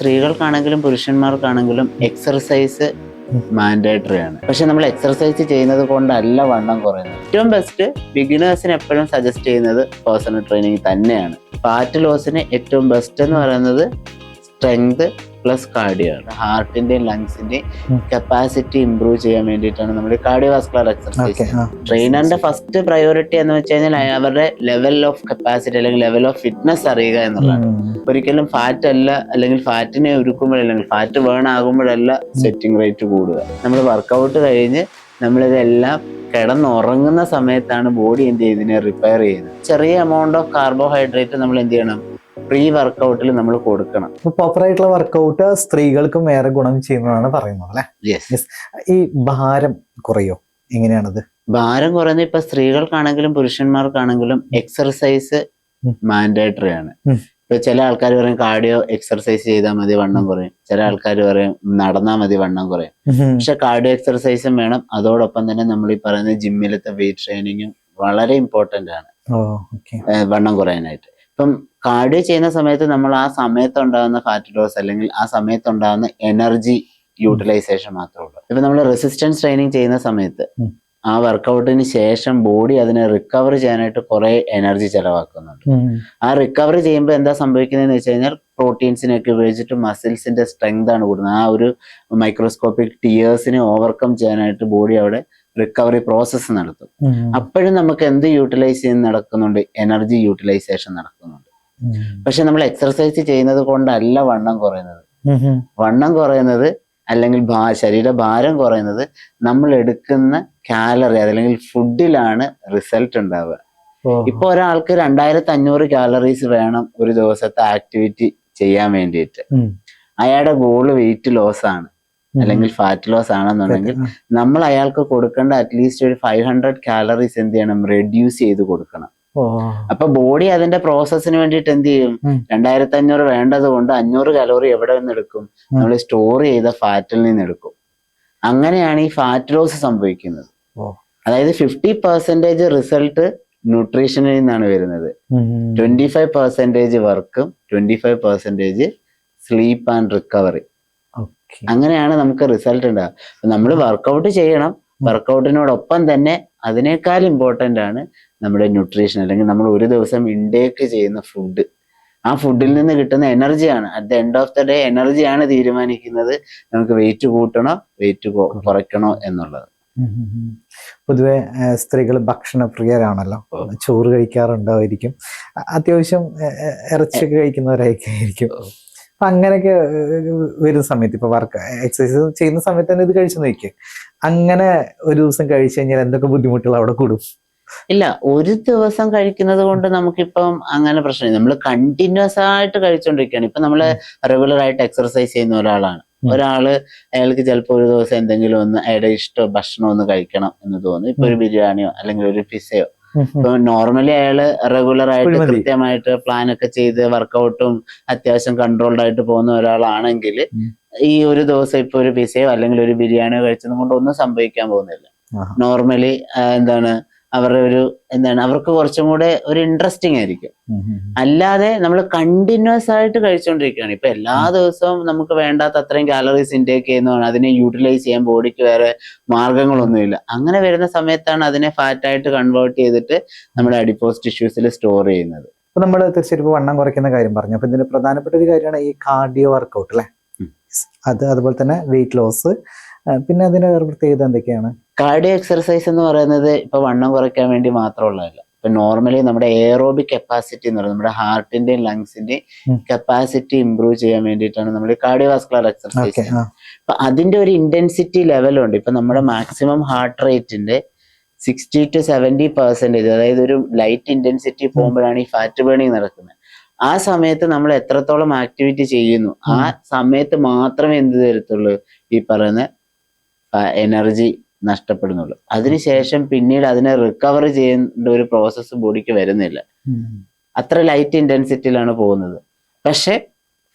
സ്ത്രീകൾക്കാണെങ്കിലും പുരുഷന്മാർക്കാണെങ്കിലും exercise mandatory ആണ്. പക്ഷെ നമ്മൾ എക്സർസൈസ് ചെയ്യുന്നത് കൊണ്ടല്ല വണ്ണം കുറയുന്നത്. ഏറ്റവും ബെസ്റ്റ് ബിഗിനേഴ്സിന് എപ്പോഴും സജസ്റ്റ് ചെയ്യുന്നത് പേഴ്സണൽ ട്രെയിനിങ് തന്നെയാണ്. ഫാറ്റ് ലോസിന് ഏറ്റവും ബെസ്റ്റ് എന്ന് പറയുന്നത് സ്ട്രെങ്ത് പ്ലസ് കാർഡിയോ ആണ്. ഹാർട്ടിന്റെയും ലങ്സിന്റെയും കപ്പാസിറ്റി ഇംപ്രൂവ് ചെയ്യാൻ വേണ്ടിയിട്ടാണ് നമ്മൾ കാർഡിയോവാസ്കുലർ എക്സർസൈസ്. ട്രെയിനറിന്റെ ഫസ്റ്റ് പ്രയോറിറ്റി എന്ന് വെച്ച് കഴിഞ്ഞാൽ അവരുടെ ലെവൽ ഓഫ് കപ്പാസിറ്റി അല്ലെങ്കിൽ ലെവൽ ഓഫ് ഫിറ്റ്നസ് അറിയുക എന്നുള്ളതാണ്. ഒരിക്കലും ഫാറ്റ് അല്ല, അല്ലെങ്കിൽ ഫാറ്റിനെ ഒരുക്കുമ്പോഴല്ലെങ്കിൽ ഫാറ്റ് ബേൺ ആകുമ്പോഴല്ല സെറ്റിംഗ് റേറ്റ് കൂടുക. നമ്മൾ വർക്കൗട്ട് കഴിഞ്ഞ് നമ്മളിതെല്ലാം കിടന്നുറങ്ങുന്ന സമയത്താണ് ബോഡി എന്ത് ചെയ്യുന്നതിനെ റിപ്പയർ ചെയ്യുന്നത്. ചെറിയ എമൗണ്ട് ഓഫ് കാർബോഹൈഡ്രേറ്റ് നമ്മൾ എന്ത് ചെയ്യണം, പ്രീ വർക്കൗട്ടിൽ നമ്മൾ കൊടുക്കണം. പ്രോപ്പർ ആയിട്ടുള്ള വർക്കൗട്ട് സ്ത്രീകൾക്കും ഏറെ ഗുണം ചെയ്യുന്നതാണ് പറയുന്നത് അല്ലെ. ഈ ഭാരം കുറയോ, എങ്ങനെയാണത്? ഭാരം കുറയുന്നത് ഇപ്പൊ സ്ത്രീകൾക്കാണെങ്കിലും പുരുഷന്മാർക്കാണെങ്കിലും എക്സർസൈസ് മാൻഡേറ്ററി ആണ്. ഇപ്പൊ ചില ആൾക്കാർ പറയും കാർഡിയോ എക്സർസൈസ് ചെയ്താൽ മതി വണ്ണം കുറയും, ചില ആൾക്കാർ പറയും നടന്നാൽ മതി വണ്ണം കുറയും. പക്ഷെ കാർഡിയോ എക്സർസൈസും വേണം, അതോടൊപ്പം തന്നെ നമ്മൾ ഈ പറയുന്ന ജിമ്മിലത്തെ വെയിറ്റ് ട്രെയിനിങ്ങും വളരെ ഇമ്പോർട്ടന്റ് ആണ് വണ്ണം കുറയാനായിട്ട്. ഇപ്പം കാർഡിയോ ചെയ്യുന്ന സമയത്ത് നമ്മൾ ആ സമയത്ത് ഉണ്ടാകുന്ന ഫാറ്റ് ലോസ് അല്ലെങ്കിൽ ആ സമയത്ത് ഉണ്ടാകുന്ന എനർജി യൂട്ടിലൈസേഷൻ മാത്രമേ ഉള്ളൂ. ഇപ്പൊ നമ്മൾ റെസിസ്റ്റൻസ് ട്രെയിനിങ് ചെയ്യുന്ന സമയത്ത് ആ വർക്കൗട്ടിന് ശേഷം ബോഡി അതിനെ റിക്കവർ ചെയ്യാനായിട്ട് കുറെ എനർജി ചെലവാക്കുന്നുണ്ട്. ആ റിക്കവർ ചെയ്യുമ്പോൾ എന്താ സംഭവിക്കുന്നതെന്ന് വെച്ച് കഴിഞ്ഞാൽ പ്രോട്ടീൻസിനൊക്കെ ഉപയോഗിച്ചിട്ട് മസിൽസിന്റെ സ്ട്രെങ്ത് ആണ് കൂടുന്നത്. ആ ഒരു മൈക്രോസ്കോപ്പിക് ടിയേഴ്സിനെ ഓവർകം ചെയ്യാനായിട്ട് ബോഡി അവിടെ റിക്കവറി പ്രോസസ്സ് നടത്തും. അപ്പോഴും നമുക്ക് എന്ത് യൂട്ടിലൈസ് ചെയ്യുന്ന നടക്കുന്നുണ്ട്, എനർജി യൂട്ടിലൈസേഷൻ നടക്കുന്നുണ്ട്. പക്ഷെ നമ്മൾ എക്സർസൈസ് ചെയ്യുന്നത് കൊണ്ടല്ല വണ്ണം കുറയുന്നത്. വണ്ണം കുറയുന്നത് അല്ലെങ്കിൽ ശരീരഭാരം കുറയുന്നത് നമ്മൾ എടുക്കുന്ന കാലറി അല്ലെങ്കിൽ ഫുഡിലാണ് റിസൾട്ട് ഉണ്ടാവുക. ഇപ്പൊ ഒരാൾക്ക് 2500 കാലറീസ് വേണം ഒരു ദിവസത്തെ ആക്ടിവിറ്റി ചെയ്യാൻ വേണ്ടിയിട്ട്. അയാളുടെ ഗോള് വെയിറ്റ് ലോസ് ആണ് അല്ലെങ്കിൽ ഫാറ്റ് ലോസ് ആണെന്നുണ്ടെങ്കിൽ നമ്മൾ അയാൾക്ക് കൊടുക്കേണ്ട അറ്റ്ലീസ്റ്റ് ഒരു 500 കാലറീസ് എന്ത് ചെയ്യണം, റെഡ്യൂസ് ചെയ്ത് കൊടുക്കണം. അപ്പൊ ബോഡി അതിന്റെ പ്രോസസ്സിന് വേണ്ടിയിട്ട് എന്ത് ചെയ്യും, 2500 വേണ്ടത് കൊണ്ട് 500 കലോറി എവിടെ നിന്ന് എടുക്കും, നമ്മൾ സ്റ്റോർ ചെയ്ത ഫാറ്റിൽ നിന്ന് എടുക്കും. അങ്ങനെയാണ് ഈ ഫാറ്റ് ലോസ് സംഭവിക്കുന്നത്. അതായത് 50% റിസൾട്ട് ന്യൂട്രീഷനിൽ നിന്നാണ് വരുന്നത്, 25% വർക്കും 25% സ്ലീപ്പ് ആൻഡ് റിക്കവറി. അങ്ങനെയാണ് നമുക്ക് റിസൾട്ട് ഉണ്ടാകുക. നമ്മൾ വർക്കൗട്ട് ചെയ്യണം, വർക്കൗട്ടിനോടൊപ്പം തന്നെ അതിനേക്കാൾ ഇമ്പോർട്ടൻ്റ് ആണ് നമ്മുടെ ന്യൂട്രീഷൻ അല്ലെങ്കിൽ നമ്മൾ ഒരു ദിവസം ഇൻടേക്ക് ചെയ്യുന്ന ഫുഡ്. ആ ഫുഡിൽ നിന്ന് കിട്ടുന്ന എനർജിയാണ് at the end of the day എനർജിയാണ് തീരുമാനിക്കുന്നത് നമുക്ക് വെയിറ്റ് കൂട്ടണോ വെയിറ്റ് കുറയ്ക്കണോ എന്നുള്ളത്. പൊതുവെ സ്ത്രീകൾ ഭക്ഷണപ്രിയരാണല്ലോ, ചോറ് കഴിക്കാറുണ്ടായിരിക്കും, അത്യാവശ്യം ഇറച്ചിയൊക്കെ കഴിക്കുന്നവരായിരിക്കും. അപ്പൊ അങ്ങനെയൊക്കെ വരുന്ന സമയത്ത് ഇപ്പൊ വർക്ക് എക്സസൈസ് ചെയ്യുന്ന സമയത്ത് തന്നെ ഇത് കഴിച്ചു നോക്കിയേ, അങ്ങനെ ഒരു ദിവസം കഴിച്ചു കഴിഞ്ഞാൽ എന്തൊക്കെ ബുദ്ധിമുട്ടുകൾ അവിടെ കൂടും? ഇല്ല, ഒരു ദിവസം കഴിക്കുന്നത് കൊണ്ട് നമുക്കിപ്പം അങ്ങനെ പ്രശ്നമില്ല. നമ്മൾ കണ്ടിന്യൂസ് ആയിട്ട് കഴിച്ചുകൊണ്ടിരിക്കുകയാണ്. ഇപ്പൊ നമ്മള് റെഗുലർ ആയിട്ട് എക്സർസൈസ് ചെയ്യുന്ന ഒരാളാണ്. അയാൾക്ക് ചിലപ്പോൾ ഒരു ദിവസം എന്തെങ്കിലും ഒന്ന് അയാളുടെ ഇഷ്ടം ഭക്ഷണം ഒന്ന് കഴിക്കണം എന്ന് തോന്നുന്നു. ഇപ്പൊ ഒരു ബിരിയാണിയോ അല്ലെങ്കിൽ ഒരു പിസയോ. ഇപ്പൊ നോർമലി അയാള് റെഗുലർ ആയിട്ട് കൃത്യമായിട്ട് പ്ലാൻ ഒക്കെ ചെയ്ത് വർക്കൗട്ടും അത്യാവശ്യം കൺട്രോൾഡ് ആയിട്ട് പോകുന്ന ഒരാളാണെങ്കിൽ ഈ ഒരു ദിവസം ഇപ്പൊ ഒരു പിസയോ അല്ലെങ്കിൽ ഒരു ബിരിയാണിയോ കഴിച്ചത് കൊണ്ട് ഒന്നും സംഭവിക്കാൻ പോകുന്നില്ല. നോർമലി അവർക്ക് കുറച്ചും കൂടെ ഒരു ഇൻട്രസ്റ്റിംഗ് ആയിരിക്കും. അല്ലാതെ നമ്മൾ കണ്ടിന്യൂസ് ആയിട്ട് കഴിച്ചുകൊണ്ടിരിക്കുകയാണ്. ഇപ്പൊ എല്ലാ ദിവസവും നമുക്ക് വേണ്ടാത്ത അത്രയും കാലറീസ് ഇൻടേക്ക് ചെയ്യുന്നതാണ്, അതിനെ യൂട്ടിലൈസ് ചെയ്യാൻ ബോഡിക്ക് വേറെ മാർഗങ്ങളൊന്നുമില്ല. അങ്ങനെ വരുന്ന സമയത്താണ് അതിനെ ഫാറ്റായിട്ട് കൺവേർട്ട് ചെയ്തിട്ട് നമ്മുടെ അഡിപ്പോസ് ടിഷ്യൂസിൽ സ്റ്റോർ ചെയ്യുന്നത്. അപ്പൊ നമ്മൾ തീർച്ചയായിട്ടും വണ്ണം കുറയ്ക്കുന്ന കാര്യം പറഞ്ഞു. അപ്പൊ ഇതിന് പ്രധാനപ്പെട്ട ഒരു കാര്യമാണ് ഈ കാർഡിയോ വർക്കൗട്ട് അല്ലെ. അതുപോലെ തന്നെ വെയിറ്റ് ലോസ്, പിന്നെ അതിന്റെ പ്രത്യേകത എന്തൊക്കെയാണ്? കാർഡിയോ എക്സർസൈസ് എന്ന് പറയുന്നത് ഇപ്പൊ വണ്ണം കുറയ്ക്കാൻ വേണ്ടി മാത്രമുള്ളതല്ല. ഇപ്പൊ നോർമലി നമ്മുടെ എയറോബിക് കപ്പാസിറ്റി എന്ന് പറയുന്നത് നമ്മുടെ ഹാർട്ടിന്റെയും ലങ്സിന്റെയും കപ്പാസിറ്റി ഇംപ്രൂവ് ചെയ്യാൻ വേണ്ടിയിട്ടാണ് നമ്മൾ കാർഡിയോവാസ്കുലർ എക്സർസൈസ്. അപ്പൊ അതിന്റെ ഒരു ഇന്റൻസിറ്റി ലെവലുണ്ട്. ഇപ്പൊ നമ്മുടെ മാക്സിമം ഹാർട്ട് റേറ്റിന്റെ 60 to 70%, അതായത് ഒരു ലൈറ്റ് ഇന്റൻസിറ്റി പോകുമ്പോഴാണ് ഈ ഫാറ്റ് ബേണിങ് നടക്കുന്നത്. ആ സമയത്ത് നമ്മൾ എത്രത്തോളം ആക്ടിവിറ്റി ചെയ്യുന്നു ആ സമയത്ത് മാത്രമേ എന്ത് തരത്തുള്ളൂ, ഈ പറയുന്ന എനർജി നഷ്ടപ്പെടുന്നുള്ളൂ. അതിനുശേഷം പിന്നീട് അതിനെ റിക്കവർ ചെയ്യേണ്ട ഒരു പ്രോസസ്സ് ബോഡിക്ക് വരുന്നില്ല. അത്ര ലൈറ്റ് ഇന്റൻസിറ്റിയിലാണ് പോകുന്നത്. പക്ഷെ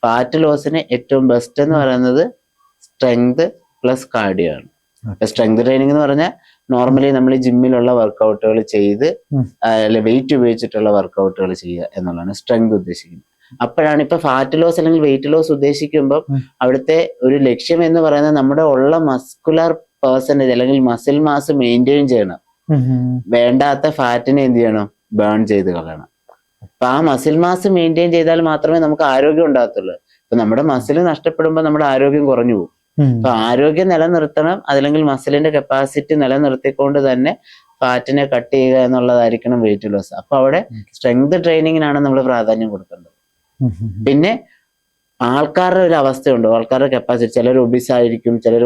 ഫാറ്റ് ലോസിന് ഏറ്റവും ബെസ്റ്റ് എന്ന് പറയുന്നത് സ്ട്രെങ്ത് പ്ലസ് കാർഡിയോ ആണ്. സ്ട്രെങ്ത് ട്രെയിനിങ് എന്ന് പറഞ്ഞാൽ നോർമലി നമ്മൾ ജിമ്മിലുള്ള വർക്കൗട്ടുകൾ ചെയ്ത് വെയിറ്റ് ഉപയോഗിച്ചിട്ടുള്ള വർക്കൗട്ടുകൾ ചെയ്യുക എന്നുള്ളതാണ് സ്ട്രെങ്ത് ഉദ്ദേശിക്കുന്നത്. അപ്പോഴാണ് ഇപ്പൊ ഫാറ്റ് ലോസ് അല്ലെങ്കിൽ വെയിറ്റ് ലോസ് ഉദ്ദേശിക്കുമ്പോൾ അവിടുത്തെ ഒരു ലക്ഷ്യം എന്ന് പറയുന്നത് നമ്മുടെ ഉള്ള മസ്കുലർ പേഴ്സൻറ്റേജ് അല്ലെങ്കിൽ മസിൽ മാസ് മെയിൻറ്റെയിൻ ചെയ്യണം. വേണ്ടാത്ത ഫാറ്റിനെ എന്ത് ചെയ്യണം, ബേൺ ചെയ്ത് കളയണം. അപ്പൊ ആ മസിൽ മാസ് മെയിൻറ്റെയിൻ ചെയ്താൽ മാത്രമേ നമുക്ക് ആരോഗ്യം ഉണ്ടാകത്തുള്ളൂ. ഇപ്പൊ നമ്മുടെ മസിൽ നഷ്ടപ്പെടുമ്പോൾ നമ്മുടെ ആരോഗ്യം കുറഞ്ഞു പോകും. അപ്പൊ ആരോഗ്യം നിലനിർത്തണം, അതല്ലെങ്കിൽ മസിലിന്റെ കപ്പാസിറ്റി നിലനിർത്തിക്കൊണ്ട് തന്നെ ഫാറ്റിനെ കട്ട് ചെയ്യുക എന്നുള്ളതായിരിക്കണം വെയിറ്റ് ലോസ്. അപ്പൊ അവിടെ സ്ട്രെങ്ത് ട്രെയിനിങ്ങിനാണ് നമ്മൾ പ്രാധാന്യം കൊടുക്കേണ്ടത്. പിന്നെ ആൾക്കാരുടെ ഒരു അവസ്ഥയുണ്ട്, ആൾക്കാരുടെ കപ്പാസിറ്റി. ചിലർ ഒബിസ് ആയിരിക്കും, ചിലർ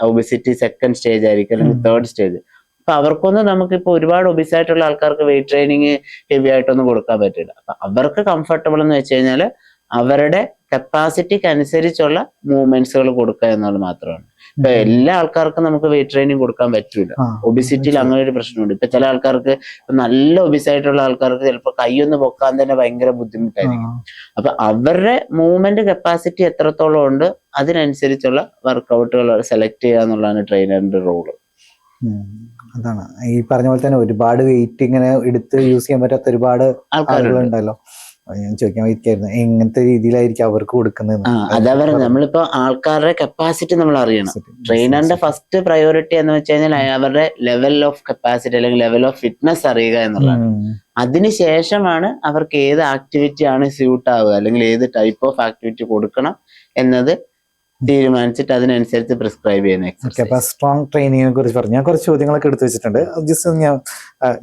ഒബിസിറ്റി സെക്കൻഡ് സ്റ്റേജ് ആയിരിക്കും, അല്ലെങ്കിൽ തേർഡ് സ്റ്റേജ്. അപ്പൊ അവർക്കൊന്നും നമുക്കിപ്പോ ഒരുപാട് ഒബിസ് ആയിട്ടുള്ള ആൾക്കാർക്ക് വെയിറ്റ് ട്രെയിനിങ് ഹെവി ആയിട്ടൊന്നും കൊടുക്കാൻ പറ്റില്ല. അപ്പൊ അവർക്ക് കംഫർട്ടബിൾ എന്ന് വെച്ച് കഴിഞ്ഞാല് അവരുടെ കപ്പാസിറ്റിക്ക് അനുസരിച്ചുള്ള മൂവ്മെന്റ്സുകൾ കൊടുക്കുക എന്നുള്ളത് മാത്രമാണ്. ഇപ്പൊ എല്ലാ ആൾക്കാർക്കും നമുക്ക് വെയിറ്റ് ട്രെയിനിങ് കൊടുക്കാൻ പറ്റൂല. ഒബിസിറ്റിയിൽ അങ്ങനെ ഒരു പ്രശ്നമുണ്ട്. ഇപ്പൊ ചില ആൾക്കാർക്ക് നല്ല ഒബിസ് ആയിട്ടുള്ള ആൾക്കാർക്ക് ചിലപ്പോൾ കൈയൊന്ന് പൊക്കാൻ തന്നെ ഭയങ്കര ബുദ്ധിമുട്ടായിരിക്കും. അപ്പൊ അവരുടെ മൂവ്മെന്റ് കപ്പാസിറ്റി എത്രത്തോളം ഉണ്ട് അതിനനുസരിച്ചുള്ള വർക്കൗട്ടുകൾ സെലക്ട് ചെയ്യുക എന്നുള്ളതാണ് ട്രെയിനറിന്റെ റോള്. അതാണ് ഈ പറഞ്ഞ പോലെ തന്നെ ഒരുപാട് വെയിറ്റ് ഇങ്ങനെ എടുത്ത് യൂസ് ചെയ്യാൻ പറ്റാത്ത ഒരുപാട് ആളുകളുണ്ടല്ലോ. ഞാൻ ചോദിക്കാൻ ഇരിക്കായിരുന്നു എങ്ങനത്തെ രീതിയിലായിരിക്കും അവർക്ക് കൊടുക്കുന്നത്. അതാ പറയുന്നത്, നമ്മളിപ്പോ ആൾക്കാരുടെ കപ്പാസിറ്റി നമ്മൾ അറിയണം. ട്രെയിനറിന്റെ ഫസ്റ്റ് പ്രയോറിറ്റി എന്ന് വെച്ച് കഴിഞ്ഞാൽ അവരുടെ ലെവൽ ഓഫ് കപ്പാസിറ്റി അല്ലെങ്കിൽ ലെവൽ ഓഫ് ഫിറ്റ്നസ് അറിയുക എന്നുള്ളതാണ്. അതിനുശേഷമാണ് അവർക്ക് ഏത് ആക്ടിവിറ്റി ആണ് സ്യൂട്ട് ആവുക, അല്ലെങ്കിൽ ഏത് ടൈപ്പ് ഓഫ് ആക്ടിവിറ്റി കൊടുക്കണം എന്നത് തീരുമാനിച്ചിട്ട് അതിനനുസരിച്ച് പ്രിസ്ക്രൈബ് ചെയ്യുന്ന എക്സർസൈസ്. സ്ട്രോങ് ട്രെയിനിങ്ങിനെ കുറിച്ച് പറഞ്ഞു. ഞാൻ കുറച്ച് ചോദ്യങ്ങളൊക്കെ എടുത്തു വെച്ചിട്ടുണ്ട്. ജസ്റ്റ്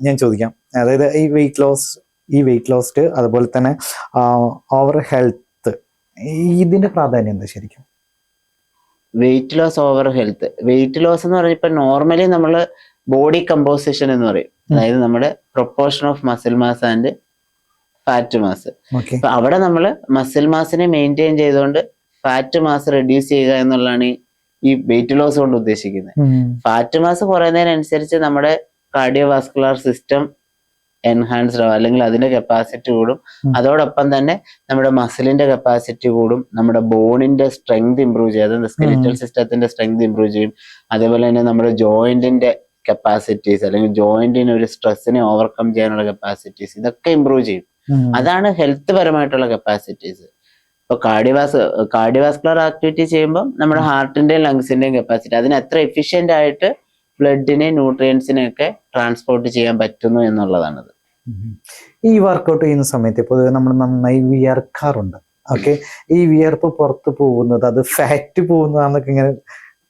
ഞാൻ ചോദിക്കാം. അതായത് ഈ വെയിറ്റ് ലോസ് അതുപോലെ തന്നെ ഓവർ ഹെൽത്ത്, ഇതിന്റെ പ്രാധാന്യം എന്താ ശരിക്കും? Weight loss, over health. Weight loss എന്ന് പറഞ്ഞാൽ ഇപ്പൊ നോർമലി നമ്മള് ബോഡി കമ്പോസിഷൻ എന്ന് പറയും. അതായത് നമ്മുടെ proportion of muscle mass and fat mass. അപ്പൊ അവിടെ നമ്മള് മസിൽ മാസിനെ മെയിൻറ്റെയിൻ ചെയ്തുകൊണ്ട് ഫാറ്റ് മാസ് റെഡ്യൂസ് ചെയ്യുക എന്നുള്ളതാണ് ഈ വെയിറ്റ് ലോസ് കൊണ്ട് ഉദ്ദേശിക്കുന്നത്. ഫാറ്റ് മാസ് കുറയുന്നതിനനുസരിച്ച് നമ്മുടെ കാർഡിയോവാസ്കുലർ സിസ്റ്റം എൻഹാൻസ്ഡ് ആവും, അല്ലെങ്കിൽ അതിന്റെ കപ്പാസിറ്റി കൂടും. അതോടൊപ്പം തന്നെ നമ്മുടെ മസിലിന്റെ കപ്പാസിറ്റി കൂടും, നമ്മുടെ ബോണിന്റെ സ്ട്രെങ്ത് ഇംപ്രൂവ് ചെയ്യും, അതായത് സ്കെലിറ്റൽ സിസ്റ്റത്തിന്റെ സ്ട്രെങ്ത് ഇംപ്രൂവ് ചെയ്യും. അതേപോലെ തന്നെ നമ്മുടെ ജോയിന്റിന്റെ കപ്പാസിറ്റീസ്, അല്ലെങ്കിൽ ജോയിന്റിന് ഒരു സ്ട്രെസ്സിനെ ഓവർകം ചെയ്യാനുള്ള കപ്പാസിറ്റീസ്, ഇതൊക്കെ ഇംപ്രൂവ് ചെയ്യും. അതാണ് ഹെൽത്ത് പരമായിട്ടുള്ള കപ്പാസിറ്റീസ്. ഇപ്പൊ കാർഡിയോവാസ്കുലർ ആക്ടിവിറ്റി ചെയ്യുമ്പോൾ നമ്മുടെ ഹാർട്ടിന്റെയും ലങ്സിന്റെയും കപ്പാസിറ്റി, അതിന് എത്ര എഫിഷ്യന്റ് ആയിട്ട് ബ്ലഡിനെ ന്യൂട്രിയൻസിനെ ഒക്കെ ട്രാൻസ്പോർട്ട് ചെയ്യാൻ പറ്റുന്നു എന്നുള്ളതാണത്. ഈ വർക്കൗട്ട് ചെയ്യുന്ന സമയത്ത് പൊതുവെ നമ്മൾ നന്നായി വിയർക്കാറുണ്ട്. ഓക്കെ, ഈ വിയർപ്പ് പുറത്ത് പോകുന്നത് അത് ഫാറ്റ് പോകുന്നതാന്നൊക്കെ ഇങ്ങനെ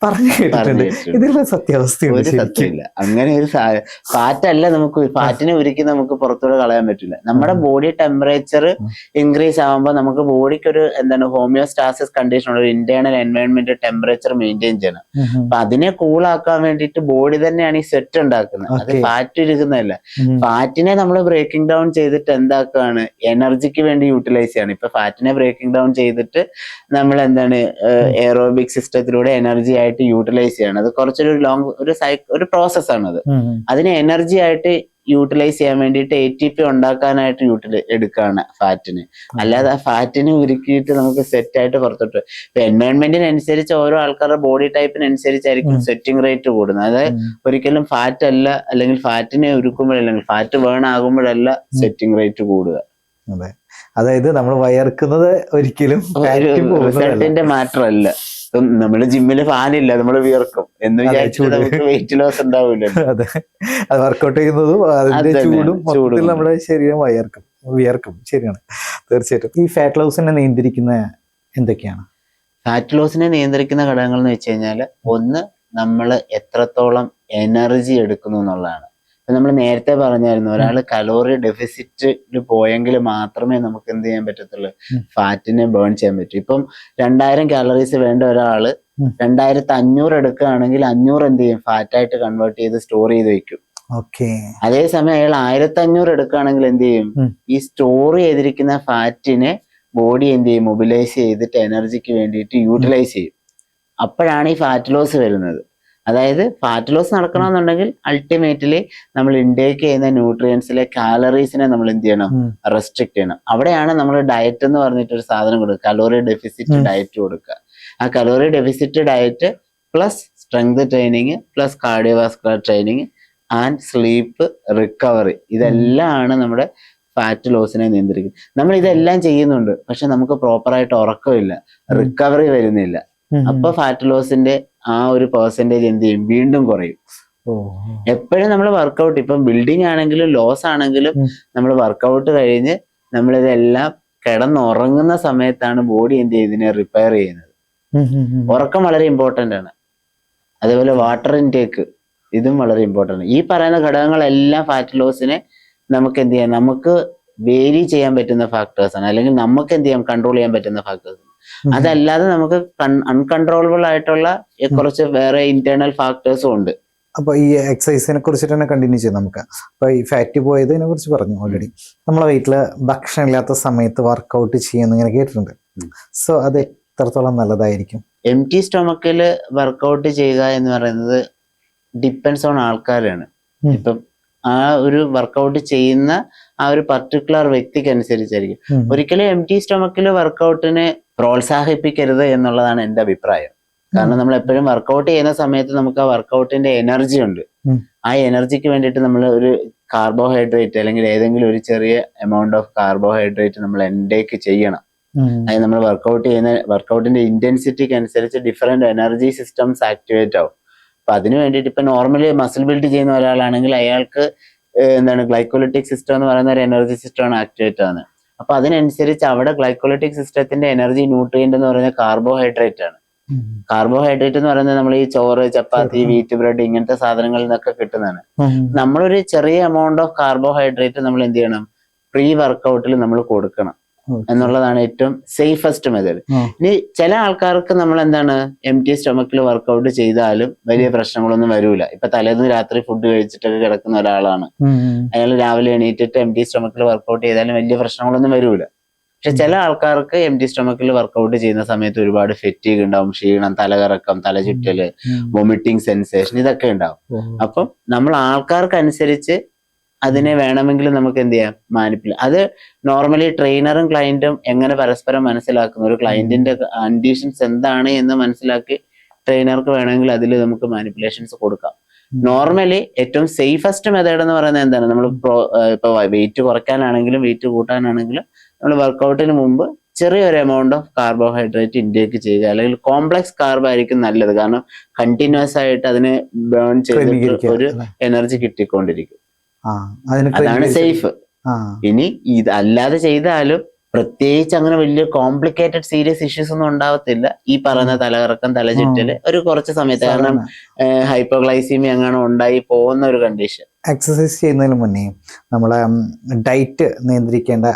പറഞ്ഞു കേട്ടിട്ടുണ്ട്. ഇതിലുള്ള സത്യാവസ്ഥ ഒരു സത്യമില്ല. അങ്ങനെ ഒരു ഫാറ്റ് അല്ല, നമുക്ക് ഫാറ്റിനെ ഒരിക്കലും നമുക്ക് പുറത്തൂടെ കളയാൻ പറ്റില്ല. നമ്മുടെ ബോഡി ടെമ്പറേച്ചർ ഇൻക്രീസ് ആകുമ്പോൾ നമുക്ക് ബോഡിക്ക് ഒരു എന്താണ് ഹോമിയോസ്റ്റാസിസ് കണ്ടീഷൻ ഉണ്ട്, ഒരു ഇന്റേണൽ എൻവയോൺമെന്റ് ടെമ്പറേച്ചർ മെയിൻറ്റെയിൻ ചെയ്യണം. അപ്പൊ അതിനെ കൂളാക്കാൻ വേണ്ടിയിട്ട് ബോഡി തന്നെയാണ് ഈ സ്വെറ്റ് ഉണ്ടാക്കുന്നത്, അത് ഫാറ്റ് ഇരിക്കുന്നതല്ല. ഫാറ്റിനെ നമ്മൾ ബ്രേക്കിംഗ് ഡൗൺ ചെയ്തിട്ട് എന്താക്കുകയാണ്, എനർജിക്ക് വേണ്ടി യൂട്ടിലൈസ് ചെയ്യാണ്. ഇപ്പൊ ഫാറ്റിനെ ബ്രേക്കിംഗ് ഡൗൺ ചെയ്തിട്ട് നമ്മൾ എന്താണ് എയറോബിക് സിസ്റ്റത്തിലൂടെ എനർജി ആയിട്ട് യൂട്ടിലൈസ് ചെയ്യണം. അത് കുറച്ചൊരു ലോങ് ഒരു പ്രോസസ് ആണത്. അതിനെ എനർജി ആയിട്ട് യൂട്ടിലൈസ് ചെയ്യാൻ വേണ്ടിയിട്ട് ATP ഉണ്ടാക്കാനായിട്ട് എടുക്കുകയാണ് ഫാറ്റിന്. അല്ലാതെ ഫാറ്റിനെ ഉരുക്കിയിട്ട് നമുക്ക് സെറ്റ് ആയിട്ട് പുറത്തോട്ട്. ഇപ്പൊ എൻവയോൺമെന്റിനനുസരിച്ച് ഓരോ ആൾക്കാരുടെ ബോഡി ടൈപ്പിനനുസരിച്ചായിരിക്കും സെറ്റിംഗ് റേറ്റ് കൂടുന്നത്. അതായത് ഒരിക്കലും ഫാറ്റ് അല്ല, അല്ലെങ്കിൽ ഫാറ്റിനെ ഉരുക്കുമ്പോഴല്ലെങ്കിൽ ഫാറ്റ് ബേൺ ആകുമ്പോഴല്ല സെറ്റിംഗ് റേറ്റ് കൂടുക. അതെ, അതായത് നമ്മൾ വയർക്കുന്നത് ഒരിക്കലും റിസൾട്ടിന്റെ മാറ്റർ അല്ല. നമ്മുടെ ജിമ്മില് ഫാനില്ല, നമ്മള് വിയർക്കും എന്ന് വിചാരിച്ചു നമുക്ക് വെയിറ്റ് ലോസ് ഉണ്ടാവില്ല. അതെ, അത് വർക്കൗട്ട് ചെയ്യുന്നതും അതിന്റെ ചൂടും മൊത്തത്തിൽ നമ്മുടെ ശരീരം വിയർക്കും. ശരിയാണ്, തീർച്ചയായിട്ടും. ഈ ഫാറ്റ് ലോസിനെ നിയന്ത്രിക്കുന്ന എന്തൊക്കെയാണ്? ഫാറ്റ് ലോസിനെ നിയന്ത്രിക്കുന്ന ഘടകങ്ങൾ എന്ന് വെച്ച് കഴിഞ്ഞാല്, ഒന്ന് നമ്മൾ എത്രത്തോളം എനർജി എടുക്കുന്നു എന്നുള്ളതാണ്. ഇപ്പൊ നമ്മൾ നേരത്തെ പറഞ്ഞായിരുന്നു, ഒരാൾ കലോറി ഡെഫിസിറ്റിൽ പോയെങ്കിൽ മാത്രമേ നമുക്ക് എന്ത് ചെയ്യാൻ പറ്റത്തുള്ളൂ, ഫാറ്റിനെ ബേൺ ചെയ്യാൻ പറ്റൂ. ഇപ്പം 2000 കാലറീസ് വേണ്ട ഒരാള് 2500 എടുക്കുകയാണെങ്കിൽ 500 എന്ത് ചെയ്യും, ഫാറ്റായിട്ട് കൺവേർട്ട് ചെയ്ത് സ്റ്റോർ ചെയ്ത് വെക്കും. അതേസമയം അയാൾ 1500 എടുക്കുകയാണെങ്കിൽ എന്ത് ചെയ്യും, ഈ സ്റ്റോർ ചെയ്തിരിക്കുന്ന ഫാറ്റിനെ ബോഡി എന്ത് ചെയ്യും, മൊബിലൈസ് ചെയ്തിട്ട് എനർജിക്ക് വേണ്ടിയിട്ട് യൂട്ടിലൈസ് ചെയ്യും. അപ്പോഴാണ് ഈ ഫാറ്റ് ലോസ് വരുന്നത്. അതായത് ഫാറ്റ് ലോസ് നടക്കണമെന്നുണ്ടെങ്കിൽ അൾട്ടിമേറ്റ്ലി നമ്മൾ ഇൻടേക്ക് ചെയ്യുന്ന ന്യൂട്രിയൻസിലെ കാലറീസിനെ നമ്മൾ എന്ത് ചെയ്യണം, റെസ്ട്രിക്ട് ചെയ്യണം. അവിടെയാണ് നമ്മൾ ഡയറ്റ് എന്ന് പറഞ്ഞിട്ടൊരു സാധനം കൊടുക്കുക, കലോറി ഡെഫിസിറ്റ് ഡയറ്റ് കൊടുക്കുക. ആ calorie deficit diet plus strength training plus cardiovascular training and sleep recovery, ഇതെല്ലാം ആണ് നമ്മുടെ ഫാറ്റ് ലോസിനെ നിയന്ത്രിക്കും. നമ്മൾ ഇതെല്ലാം ചെയ്യുന്നുണ്ട്, പക്ഷെ നമുക്ക് പ്രോപ്പറായിട്ട് ഉറക്കമില്ല, റിക്കവറി വരുന്നില്ല. അപ്പൊ ഫാറ്റ് ലോസിന്റെ ആ ഒരു പെർസെന്റേജ് എന്ത് ചെയ്യും, വീണ്ടും കുറയും. എപ്പോഴും നമ്മൾ വർക്കൗട്ട്, ഇപ്പം ബിൽഡിംഗ് ആണെങ്കിലും ലോസ് ആണെങ്കിലും നമ്മൾ വർക്കൗട്ട് കഴിഞ്ഞ് നമ്മളിതെല്ലാം കിടന്നുറങ്ങുന്ന സമയത്താണ് ബോഡി എന്ത് ചെയ്യും, ഇതിനെ റിപ്പയർ ചെയ്യുന്നത്. ഉറക്കം വളരെ ഇമ്പോർട്ടന്റ് ആണ്. അതേപോലെ വാട്ടർ ഇൻടേക്ക്, ഇതും വളരെ ഇമ്പോർട്ടന്റ് ആണ്. ഈ പറയുന്ന ഘടകങ്ങളെല്ലാം ഫാറ്റ് ലോസിനെ നമുക്ക് എന്ത് ചെയ്യാം, നമുക്ക് വേരി ചെയ്യാൻ പറ്റുന്ന ഫാക്ടേഴ്സ് ആണ്, അല്ലെങ്കിൽ നമുക്ക് എന്ത് ചെയ്യാം, കൺട്രോൾ ചെയ്യാൻ പറ്റുന്ന ഫാക്ടേഴ്സ് ആണ്. അതല്ലാതെ നമുക്ക് അൺകൺട്രോളബിൾ ആയിട്ടുള്ള കുറച്ച് വേറെ ഇന്റേണൽ ഫാക്ടേഴ്സും ഉണ്ട്. അപ്പൊ ഈ എക്സസൈസിനെ കുറിച്ചിട്ട് തന്നെ കണ്ടിന്യൂ ചെയ്യാം നമുക്ക്. അപ്പൊ ഈ ഫാറ്റ് പോയതിനെ കുറിച്ച് പറഞ്ഞു ഓൾറെഡി. നമ്മളെ വീട്ടില് ഭക്ഷണം ഇല്ലാത്ത സമയത്ത് വർക്കൗട്ട് ചെയ്യുന്ന ഇങ്ങനെ കേട്ടിട്ടുണ്ട്. സോ അത് എത്രത്തോളം നല്ലതായിരിക്കും? എംപ്റ്റി സ്റ്റൊമക്കില് വർക്കൗട്ട് ചെയ്യുക എന്ന് പറയുന്നത് ഡിപ്പെൻസ് ഓൺ ആൾക്കാരാണ്. ഇപ്പം ആ ഒരു വർക്കൗട്ട് ചെയ്യുന്ന ആ ഒരു പർട്ടിക്കുലർ വ്യക്തിക്ക് അനുസരിച്ചായിരിക്കും. ഒരിക്കലും എംപ്റ്റി സ്റ്റൊമക്കില് വർക്കൗട്ടിനെ പ്രോത്സാഹിപ്പിക്കരുത് എന്നുള്ളതാണ് എൻ്റെ അഭിപ്രായം. കാരണം നമ്മൾ എപ്പോഴും വർക്കൗട്ട് ചെയ്യുന്ന സമയത്ത് നമുക്ക് ആ വർക്കൗട്ടിന്റെ എനർജി ഉണ്ട്. ആ എനർജിക്ക് വേണ്ടിയിട്ട് നമ്മൾ ഒരു കാർബോഹൈഡ്രേറ്റ് അല്ലെങ്കിൽ ഏതെങ്കിലും ഒരു ചെറിയ എമൗണ്ട് ഓഫ് കാർബോഹൈഡ്രേറ്റ് നമ്മൾ ഇൻടേക്ക് ചെയ്യണം. അതായത് നമ്മൾ വർക്കൗട്ടിന്റെ ഇന്റൻസിറ്റിക്ക് അനുസരിച്ച് ഡിഫറെന്റ് എനർജി സിസ്റ്റംസ് ആക്ടിവേറ്റ് ആവും. അപ്പൊ അതിന് വേണ്ടിയിട്ട് ഇപ്പൊ നോർമലി മസിൽ ബിൽഡ് ചെയ്യുന്ന ഒരാളാണെങ്കിൽ അയാൾക്ക് എന്താണ് ഗ്ലൈക്കോലിറ്റിക് സിസ്റ്റം എന്ന് പറയുന്ന ഒരു എനർജി സിസ്റ്റമാണ് ആക്ടിവേറ്റ് ആവുന്നത്. അപ്പൊ അതിനനുസരിച്ച് അവിടെ ഗ്ലൈക്കോലിറ്റിക് സിസ്റ്റത്തിന്റെ എനർജി ന്യൂട്രിയന്റ് എന്ന് പറയുന്നത് കാർബോഹൈഡ്രേറ്റ് ആണ്. കാർബോഹൈഡ്രേറ്റ് എന്ന് പറയുന്നത് നമ്മൾ ഈ ചോറ്, ചപ്പാത്തി, വീറ്റ് ബ്രെഡ് ഇങ്ങനത്തെ സാധനങ്ങളിൽ നിന്നൊക്കെ കിട്ടുന്നതാണ്. നമ്മളൊരു ചെറിയ എമൗണ്ട് ഓഫ് കാർബോഹൈഡ്രേറ്റ് നമ്മൾ എന്ത് ചെയ്യണം, പ്രീ വർക്കൗട്ടിൽ നമ്മൾ കൊടുക്കണം എന്നുള്ളതാണ് ഏറ്റവും സേഫസ്റ്റ് മെത്തേഡ്. ഇനി ചില ആൾക്കാർക്ക് നമ്മൾ എന്താണ് എംപ്റ്റി സ്റ്റൊമക്കിൽ വർക്കൗട്ട് ചെയ്താലും വലിയ പ്രശ്നങ്ങളൊന്നും വരൂല. ഇപ്പൊ തലേന്ന് രാത്രി ഫുഡ് കഴിച്ചിട്ടൊക്കെ കിടക്കുന്ന ഒരാളാണ്, അയാൾ രാവിലെ എണീറ്റിട്ട് എംപ്റ്റി സ്റ്റൊമക്കിൽ വർക്കൗട്ട് ചെയ്താലും വലിയ പ്രശ്നങ്ങളൊന്നും വരൂല. പക്ഷെ ചില ആൾക്കാർക്ക് എംപ്റ്റി സ്റ്റൊമക്കിൽ വർക്കൗട്ട് ചെയ്യുന്ന സമയത്ത് ഒരുപാട് ഫെറ്റീഗ് ഉണ്ടാവും, ക്ഷീണം, തലകറക്കം, തലചുറ്റല്, വൊമിറ്റിംഗ് സെൻസേഷൻ, ഇതൊക്കെ ഉണ്ടാവും. അപ്പം നമ്മൾ ആൾക്കാർക്ക് അനുസരിച്ച് അതിനെ വേണമെങ്കിൽ നമുക്ക് എന്ത് ചെയ്യാം, അത് നോർമലി ട്രെയിനറും ക്ലയന്റും എങ്ങനെ പരസ്പരം മനസ്സിലാക്കുന്നു, ഒരു ക്ലയന്റിന്റെ കണ്ടീഷൻസ് എന്താണ് എന്ന് മനസ്സിലാക്കി ട്രെയിനർക്ക് വേണമെങ്കിൽ അതിൽ നമുക്ക് മാനിപ്പുലേഷൻസ് കൊടുക്കാം. നോർമലി ഏറ്റവും സേഫസ്റ്റ് മെത്തേഡ് എന്ന് പറയുന്നത് എന്താണ്, നമ്മൾ ഇപ്പൊ വെയിറ്റ് കുറയ്ക്കാനാണെങ്കിലും വെയിറ്റ് കൂട്ടാനാണെങ്കിലും നമ്മൾ വർക്കൗട്ടിന് മുമ്പ് ചെറിയൊരു എമൗണ്ട് ഓഫ് കാർബോഹൈഡ്രേറ്റ് ഇൻടേക്ക് ചെയ്യുക, അല്ലെങ്കിൽ കോംപ്ലക്സ് കാർബ് ആയിരിക്കും നല്ലത്. കാരണം കണ്ടിന്യൂസ് ആയിട്ട് അതിനെ ബേൺ ചെയ്തിട്ട് ഒരു എനർജി കിട്ടിക്കൊണ്ടിരിക്കും. അതാണ് സേഫ്. ഇനി ഇത് അല്ലാതെ ചെയ്താലും പ്രത്യേകിച്ച് അങ്ങനെ വലിയ കോംപ്ലിക്കേറ്റഡ് സീരിയസ് ഇഷ്യൂസ് ഒന്നും ഉണ്ടാവത്തില്ല. ഈ പറയുന്ന തലകറക്കം, തലചുറ്റല് ഒരു കുറച്ച് സമയത്ത്, കാരണം ഹൈപ്പോഗ്ലൈസീമിയ അങ്ങനെ ഉണ്ടായി പോകുന്ന ഒരു കണ്ടീഷൻ. എക്സസൈസ് ചെയ്യുന്നതിന് മുന്നേ നമ്മളെ ഡയറ്റ് നിയന്ത്രിക്കേണ്ട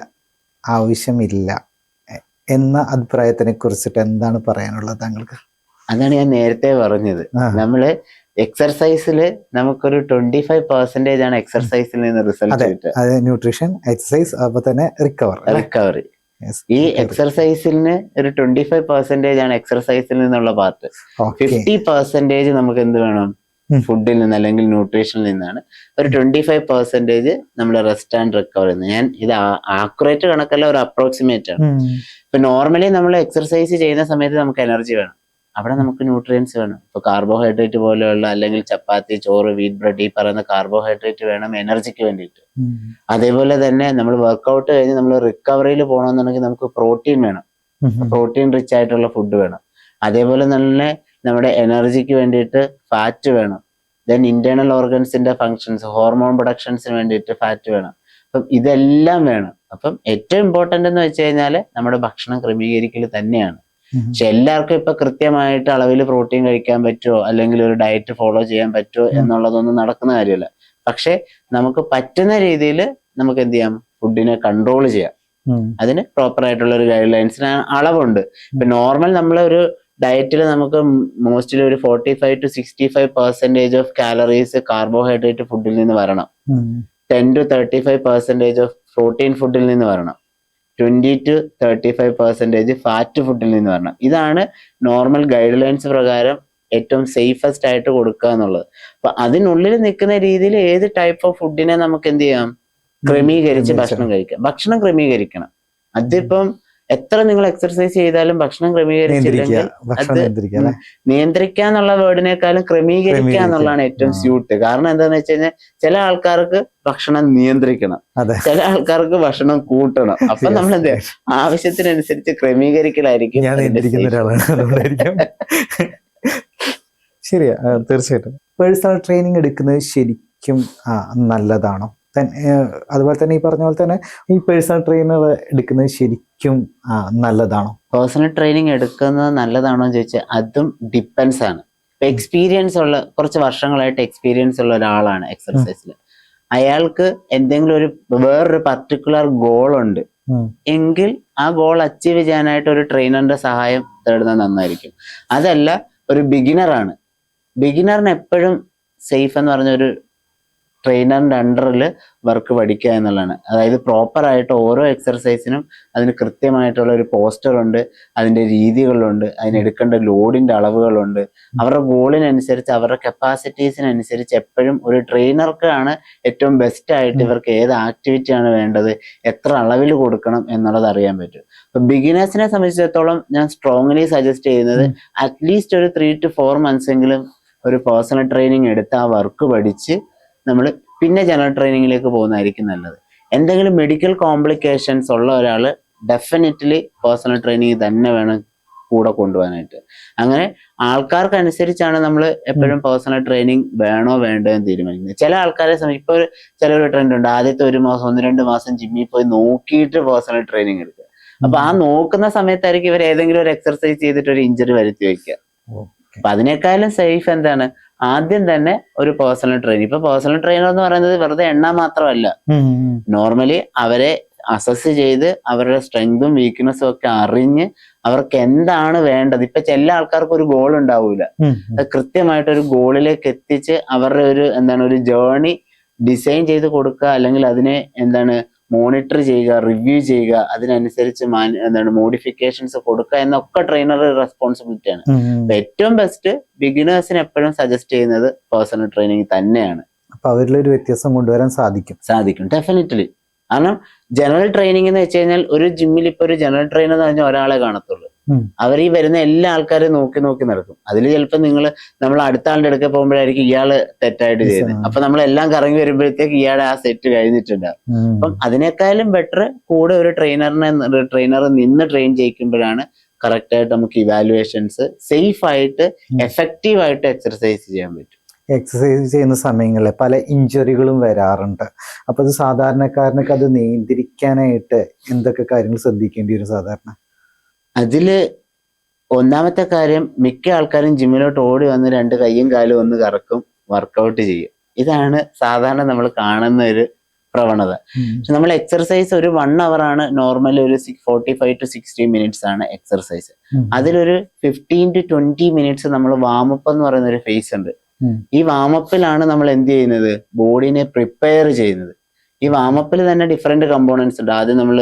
ആവശ്യമില്ല എന്ന അഭിപ്രായത്തിനെ കുറിച്ചിട്ട് എന്താണ് പറയാനുള്ളത് താങ്കൾക്ക്? അതാണ് ഞാൻ നേരത്തെ പറഞ്ഞത്. നമ്മള് എക്സർസൈസിൽ നമുക്കൊരു 25% ആണ് എക്സർസൈസിൽ നിന്ന് റിസൾട്ട് കിട്ടുക. ന്യൂട്രീഷൻ, എക്സർസൈസ്, അപ്പൊ തന്നെ റിക്കവറി. ഈ എക്സർസൈസിന് ഒരു 25% ആണ് എക്സർസൈസിൽ നിന്നുള്ള പാർട്ട്. 50% നമുക്ക് എന്ത് വേണം, ഫുഡിൽ നിന്ന് അല്ലെങ്കിൽ ന്യൂട്രീഷനിൽ നിന്നാണ്. ഒരു 25% നമ്മുടെ റെസ്റ്റ് ആൻഡ് റിക്കവറി. ഞാൻ ഇത് ആക്യുറേറ്റ് കണക്കല്ല, ഒരു അപ്രോക്സിമേറ്റ് ആണ്. ഇപ്പൊ നോർമലി നമ്മൾ എക്സർസൈസ് ചെയ്യുന്ന സമയത്ത് നമുക്ക് എനർജി വേണം, അവിടെ നമുക്ക് ന്യൂട്രിയൻസ് വേണം. ഇപ്പൊ കാർബോഹൈഡ്രേറ്റ് പോലെയുള്ള, അല്ലെങ്കിൽ ചപ്പാത്തി, ചോറ്, വീറ്റ് ബ്രെഡ്, ഈ പറയുന്ന കാർബോഹൈഡ്രേറ്റ് വേണം എനർജിക്ക് വേണ്ടിയിട്ട്. അതേപോലെ തന്നെ നമ്മൾ വർക്കൗട്ട് കഴിഞ്ഞ് നമ്മൾ റിക്കവറിയിൽ പോകണമെന്നുണ്ടെങ്കിൽ നമുക്ക് പ്രോട്ടീൻ വേണം, പ്രോട്ടീൻ റിച്ച് ആയിട്ടുള്ള ഫുഡ് വേണം. അതേപോലെ തന്നെ നമ്മുടെ എനർജിക്ക് വേണ്ടിയിട്ട് ഫാറ്റ് വേണം. ദെൻ ഇന്റേണൽ ഓർഗൻസിന്റെ ഫങ്ഷൻസ്, ഹോർമോൺ പ്രൊഡക്ഷൻസിന് വേണ്ടിയിട്ട് ഫാറ്റ് വേണം. അപ്പം ഇതെല്ലാം വേണം. അപ്പം ഏറ്റവും ഇമ്പോർട്ടന്റ് എന്ന് വെച്ച് കഴിഞ്ഞാല് നമ്മുടെ ഭക്ഷണം ക്രമീകരിക്കൽ തന്നെയാണ്. പക്ഷെ എല്ലാവർക്കും ഇപ്പൊ കൃത്യമായിട്ട് അളവിൽ പ്രോട്ടീൻ കഴിക്കാൻ പറ്റുമോ, അല്ലെങ്കിൽ ഒരു ഡയറ്റ് ഫോളോ ചെയ്യാൻ പറ്റുമോ എന്നുള്ളതൊന്നും നടക്കുന്ന കാര്യമല്ല. പക്ഷെ നമുക്ക് പറ്റുന്ന രീതിയിൽ നമുക്ക് എന്ത് ചെയ്യാം, ഫുഡിനെ കൺട്രോൾ ചെയ്യാം. അതിന് പ്രോപ്പർ ആയിട്ടുള്ള ഒരു ഗൈഡ് ലൈൻസിന് അളവുണ്ട്. ഇപ്പൊ നോർമൽ നമ്മളൊരു ഡയറ്റിൽ നമുക്ക് മോസ്റ്റ്ലി ഒരു 45 to 65% ഓഫ് കാലറീസ് കാർബോഹൈഡ്രേറ്റ് ഫുഡിൽ നിന്ന് വരണം. 10 to 35% ഓഫ് പ്രോട്ടീൻ ഫുഡിൽ നിന്ന് വരണം. 20 to 35% ഫാറ്റ് ഫുഡിൽ നിന്ന് വരണം. ഇതാണ് നോർമൽ ഗൈഡ് ലൈൻസ് പ്രകാരം ഏറ്റവും സേഫസ്റ്റ് ആയിട്ട് കൊടുക്കുക എന്നുള്ളത്. അപ്പൊ അതിനുള്ളിൽ നിൽക്കുന്ന രീതിയിൽ ഏത് ടൈപ്പ് ഓഫ് ഫുഡിനെ നമുക്ക് എന്ത് ചെയ്യാം, ക്രമീകരിച്ച് ഭക്ഷണം കഴിക്കാം. ഭക്ഷണം ക്രമീകരിക്കണം. അതിപ്പം എത്ര നിങ്ങൾ എക്സർസൈസ് ചെയ്താലും ഭക്ഷണം ക്രമീകരിച്ചില്ലെങ്കിൽ ഭക്ഷണം നിയന്ത്രിക്കുക അല്ലെ? നിയന്ത്രിക്കാന്നുള്ള വേർഡിനേക്കാളും ക്രമീകരിക്കുക എന്നുള്ളതാണ് ഏറ്റവും സ്യൂട്ട്. കാരണം എന്താന്ന് വെച്ച് കഴിഞ്ഞാൽ ചില ആൾക്കാർക്ക് ഭക്ഷണം നിയന്ത്രിക്കണം, അതെ. ചില ആൾക്കാർക്ക് ഭക്ഷണം കൂട്ടണം. അപ്പൊ നമ്മൾ എന്ത് ആവശ്യത്തിനനുസരിച്ച് ക്രമീകരിക്കലായിരിക്കും. ഞാൻ നിയന്ത്രിക്കുന്ന ഒരാളാണ്, അതുകൊണ്ടായിരിക്കും. ശരിയാ, തീർച്ചയായിട്ടും. പേഴ്സണൽ ട്രെയിനിങ് എടുക്കുന്നത് ശരിക്കും നല്ലതാണോ? അതുപോലെ തന്നെ ഈ പറഞ്ഞ പോലെ തന്നെ ഈ പേഴ്സണൽ ട്രെയിനർ എടുക്കുന്നത് ശരിക്കും നല്ലതാണോ? പേഴ്സണൽ ട്രെയിനിങ് എടുക്കുന്നത് നല്ലതാണോ എന്ന് ചോദിച്ചാൽ അതും ഡിപ്പെൻസ് ആണ്. ഇപ്പൊ എക്സ്പീരിയൻസ് ഉള്ള, കുറച്ച് വർഷങ്ങളായിട്ട് എക്സ്പീരിയൻസ് ഉള്ള ഒരാളാണ് എക്സർസൈസിൽ, അയാൾക്ക് എന്തെങ്കിലും വേറൊരു പർട്ടിക്കുലർ ഗോൾ ഉണ്ട് എങ്കിൽ ആ ഗോൾ അച്ചീവ് ചെയ്യാനായിട്ട് ഒരു ട്രെയിനറിന്റെ സഹായം തേടുന്നത് നന്നായിരിക്കും. അതല്ല, ഒരു ബിഗിനറാണ്, ബിഗിനറിന് എപ്പോഴും സേഫ് എന്ന് പറഞ്ഞ ഒരു ട്രെയിനറിന്റെ അണ്ടറിൽ വർക്ക് പഠിക്കുക എന്നുള്ളതാണ്. അതായത് പ്രോപ്പർ ആയിട്ട് ഓരോ എക്സർസൈസിനും അതിന് കൃത്യമായിട്ടുള്ള ഒരു പോസ്റ്റർ ഉണ്ട്, അതിന്റെ രീതികളുണ്ട്, അതിനെടുക്കേണ്ട ലോഡിന്റെ അളവുകളുണ്ട്. അവരുടെ ഗോളിനനുസരിച്ച്, അവരുടെ കപ്പാസിറ്റീസിനനുസരിച്ച് എപ്പോഴും ഒരു ട്രെയിനർക്കാണ് ഏറ്റവും ബെസ്റ്റ് ആയിട്ട് ഇവർക്ക് ഏത് ആക്ടിവിറ്റിയാണ് വേണ്ടത്, എത്ര അളവിൽ കൊടുക്കണം എന്നുള്ളത് അറിയാൻ പറ്റും. അപ്പൊ ബിഗിനേഴ്സിനെ സംബന്ധിച്ചിടത്തോളം ഞാൻ സ്ട്രോങ്ലി സജസ്റ്റ് ചെയ്യുന്നത് അറ്റ്ലീസ്റ്റ് ഒരു 3 to 4 months എങ്കിലും ഒരു പേഴ്സണൽ ട്രെയിനിങ് എടുത്ത് ആ വർക്ക് പഠിച്ച് നമ്മൾ പിന്നെ ജനറൽ ട്രെയിനിങ്ങിലേക്ക് പോകുന്നതായിരിക്കും നല്ലത്. എന്തെങ്കിലും മെഡിക്കൽ കോംപ്ലിക്കേഷൻസ് ഉള്ള ഒരാൾ ഡെഫിനറ്റ്ലി പേഴ്സണൽ ട്രെയിനിങ് തന്നെ വേണം കൂടെ കൊണ്ടുപോകാനായിട്ട്. അങ്ങനെ ആൾക്കാർക്കനുസരിച്ചാണ് നമ്മൾ എപ്പോഴും പേഴ്സണൽ ട്രെയിനിങ് വേണോ വേണ്ടോ എന്ന് തീരുമാനിക്കുന്നത്. ചില ആൾക്കാരെ ഇപ്പോൾ ചിലൊരു ട്രെൻഡ് ഉണ്ട്, ആദ്യത്തെ 1 മാസം 1-2 മാസം ജിമ്മിൽ പോയി നോക്കിയിട്ട് പേഴ്സണൽ ട്രെയിനിങ് എടുക്കുക. അപ്പൊ ആ നോക്കുന്ന സമയത്തായിരിക്കും ഇവർ ഏതെങ്കിലും ഒരു എക്സർസൈസ് ചെയ്തിട്ട് ഒരു ഇഞ്ചറി വരുത്തി വയ്ക്കുക. അപ്പൊ അതിനേക്കാളും സേഫ് എന്താണ്, ആദ്യം തന്നെ ഒരു പേഴ്സണൽ ട്രെയിനർ. ഇപ്പൊ പേഴ്സണൽ ട്രെയിനർ എന്ന് പറയുന്നത് വെറുതെ എണ്ണ മാത്രമല്ല, നോർമലി അവരെ അസസ് ചെയ്ത് അവരുടെ സ്ട്രെങ്തും വീക്ക്നെസ്സും ഒക്കെ അറിഞ്ഞ് അവർക്ക് എന്താണ് വേണ്ടത്. ഇപ്പൊ ചില ആൾക്കാർക്ക് ഒരു ഗോൾ ഉണ്ടാവൂല, കൃത്യമായിട്ട് ഒരു ഗോളിലേക്ക് എത്തിച്ച് അവരുടെ ഒരു ജേർണി ഡിസൈൻ ചെയ്ത് കൊടുക്കുക, അല്ലെങ്കിൽ അതിനെ മോണിറ്റർ ചെയ്യുക, റിവ്യൂ ചെയ്യുക, അതിനനുസരിച്ച് മോഡിഫിക്കേഷൻസ് കൊടുക്കുക എന്നൊക്കെ ട്രെയിനറുടെ റെസ്പോൺസിബിലിറ്റിയാണ്. ഏറ്റവും ബെസ്റ്റ് ബിഗിനേഴ്സിന് എപ്പോഴും സജസ്റ്റ് ചെയ്യുന്നത് പേഴ്സണൽ ട്രെയിനിങ് തന്നെയാണ്. അപ്പൊ അവരിലൊരു വ്യത്യാസം കൊണ്ടുവരാൻ സാധിക്കും ഡെഫിനറ്റ്ലി. കാരണം ജനറൽ ട്രെയിനിങ് എന്ന് വെച്ച് കഴിഞ്ഞാൽ ഒരു ജിമ്മിൽ ഇപ്പൊ ഒരു ജനറൽ ട്രെയിനർ എന്ന് പറഞ്ഞാൽ ഒരാളെ കാണത്തുള്ളൂ. അവർ ഈ വരുന്ന എല്ലാ ആൾക്കാരെയും നോക്കി നടക്കും. അതിൽ ചിലപ്പോൾ നമ്മൾ അടുത്ത ആളുടെ അടുക്ക പോകുമ്പോഴായിരിക്കും ഇയാള് തെറ്റായിട്ട് ചെയ്യുന്നത്. അപ്പൊ നമ്മളെല്ലാം കറങ്ങി വരുമ്പോഴത്തേക്ക് ഇയാളെ ആ സെറ്റ് കഴിഞ്ഞിട്ടുണ്ടാവും. അപ്പം അതിനേക്കാളും ബെറ്റർ കൂടെ ഒരു ട്രെയിനർ നിന്ന് ട്രെയിൻ ചെയ്യിക്കുമ്പോഴാണ് കറക്റ്റ് ആയിട്ട് നമുക്ക് ഇവാലുവേഷൻസ് സേഫ് ആയിട്ട് എഫക്റ്റീവ് ആയിട്ട് എക്സർസൈസ് ചെയ്യാൻ പറ്റും. എക്സസൈസ് ചെയ്യുന്ന സമയങ്ങളിൽ പല ഇഞ്ചുറികളും വരാറുണ്ട്. അപ്പൊ അത് സാധാരണക്കാരനൊക്കെ അത് നിയന്ത്രിക്കാനായിട്ട് എന്തൊക്കെ കാര്യങ്ങൾ ശ്രദ്ധിക്കേണ്ടി വരും സാധാരണ? അതില് ഒന്നാമത്തെ കാര്യം, മിക്ക ആൾക്കാരും ജിമ്മിലോട്ട് ഓടി വന്ന് 2 കൈയും കാലും ഒന്ന് കറക്കും, വർക്കൗട്ട് ചെയ്യും. ഇതാണ് സാധാരണ നമ്മൾ കാണുന്ന ഒരു പ്രവണത. പക്ഷെ നമ്മൾ എക്സർസൈസ് ഒരു 1 hour ആണ് നോർമലി, ഒരു 45 to 60 minutes ആണ് എക്സർസൈസ്. അതിലൊരു 15 to 20 minutes നമ്മൾ വാമപ്പ് എന്ന് പറയുന്ന ഒരു ഫേസ് ഉണ്ട്. ഈ വാമപ്പിലാണ് നമ്മൾ എന്ത് ചെയ്യുന്നത്, ബോഡിനെ പ്രിപ്പയർ ചെയ്യുന്നത്. ഈ വാമപ്പിൽ തന്നെ ഡിഫറെന്റ് കമ്പോണൻസ് ഉണ്ട്. ആദ്യം നമ്മൾ